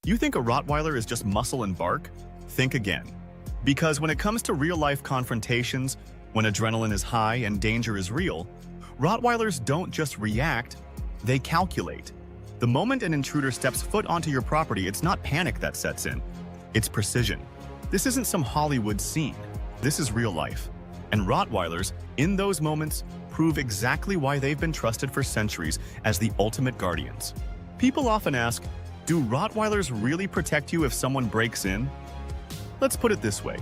You think a Rottweiler is just muscle and bark? Think again. Because when it comes to real-life confrontations, when adrenaline is high and danger is real, Rottweilers don't just react, they calculate. The moment an intruder steps foot onto your property, it's not panic that sets in. It's precision. This isn't some Hollywood scene. This is real life. And Rottweilers, in those moments, prove exactly why they've been trusted for centuries as the ultimate guardians. People often ask, do Rottweilers really protect you if someone breaks in? Let's put it this way.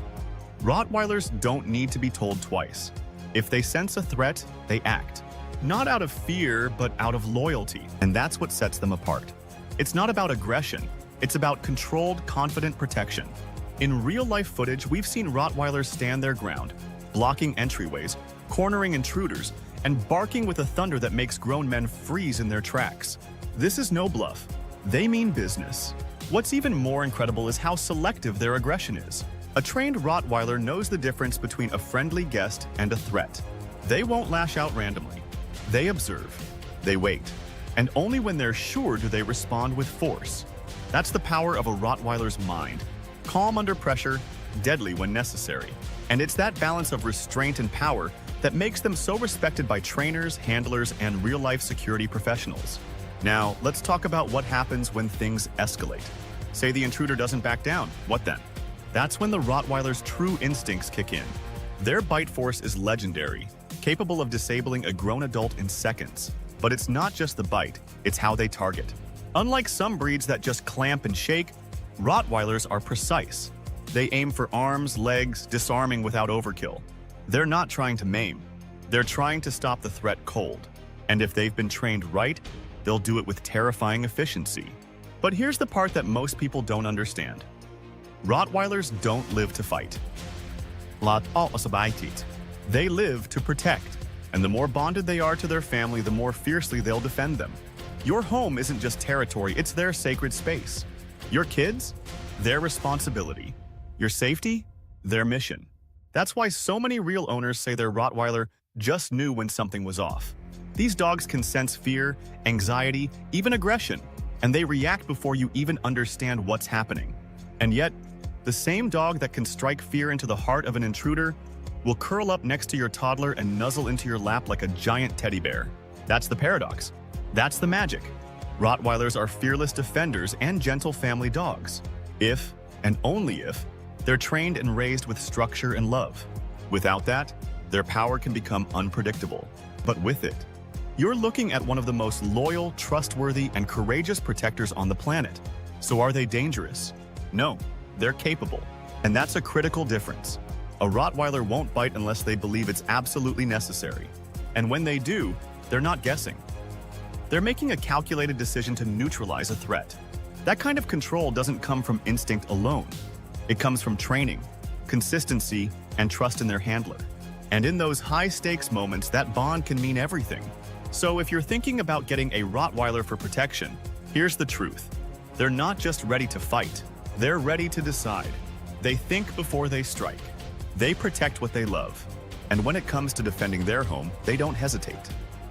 Rottweilers don't need to be told twice. If they sense a threat, they act. Not out of fear, but out of loyalty. And that's what sets them apart. It's not about aggression. It's about controlled, confident protection. In real-life footage, we've seen Rottweilers stand their ground, blocking entryways, cornering intruders, and barking with a thunder that makes grown men freeze in their tracks. This is no bluff. They mean business. What's even more incredible is how selective their aggression is. A trained Rottweiler knows the difference between a friendly guest and a threat. They won't lash out randomly. They observe. They wait. And only when they're sure do they respond with force. That's the power of a Rottweiler's mind. Calm under pressure, deadly when necessary. And it's that balance of restraint and power that makes them so respected by trainers, handlers, and real-life security professionals. Now, let's talk about what happens when things escalate. Say the intruder doesn't back down. What then? That's when the Rottweiler's true instincts kick in. Their bite force is legendary, capable of disabling a grown adult in seconds. But it's not just the bite, it's how they target. Unlike some breeds that just clamp and shake, Rottweilers are precise. They aim for arms, legs, disarming without overkill. They're not trying to maim. They're trying to stop the threat cold. And if they've been trained right, they'll do it with terrifying efficiency. But here's the part that most people don't understand. Rottweilers don't live to fight. They live to protect. And the more bonded they are to their family, the more fiercely they'll defend them. Your home isn't just territory, it's their sacred space. Your kids? Their responsibility. Your safety? Their mission. That's why so many real owners say their Rottweiler just knew when something was off. These dogs can sense fear, anxiety, even aggression, and they react before you even understand what's happening. And yet, the same dog that can strike fear into the heart of an intruder will curl up next to your toddler and nuzzle into your lap like a giant teddy bear. That's the paradox. That's the magic. Rottweilers are fearless defenders and gentle family dogs. If, and only if, they're trained and raised with structure and love. Without that, their power can become unpredictable. But with it, you're looking at one of the most loyal, trustworthy, and courageous protectors on the planet. So are they dangerous? No, they're capable. And that's a critical difference. A Rottweiler won't bite unless they believe it's absolutely necessary. And when they do, they're not guessing. They're making a calculated decision to neutralize a threat. That kind of control doesn't come from instinct alone. It comes from training, consistency, and trust in their handler. And in those high-stakes moments, that bond can mean everything. So if you're thinking about getting a Rottweiler for protection, here's the truth. They're not just ready to fight. They're ready to decide. They think before they strike. They protect what they love. And when it comes to defending their home, they don't hesitate.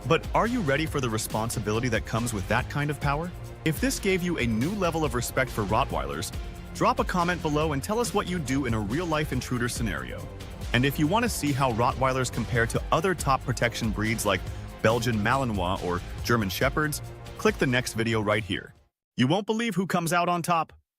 But are you ready for the responsibility that comes with that kind of power? If this gave you a new level of respect for Rottweilers, drop a comment below and tell us what you do in a real-life intruder scenario. And if you want to see how Rottweilers compare to other top protection breeds like Belgian Malinois or German Shepherds, click the next video right here. You won't believe who comes out on top.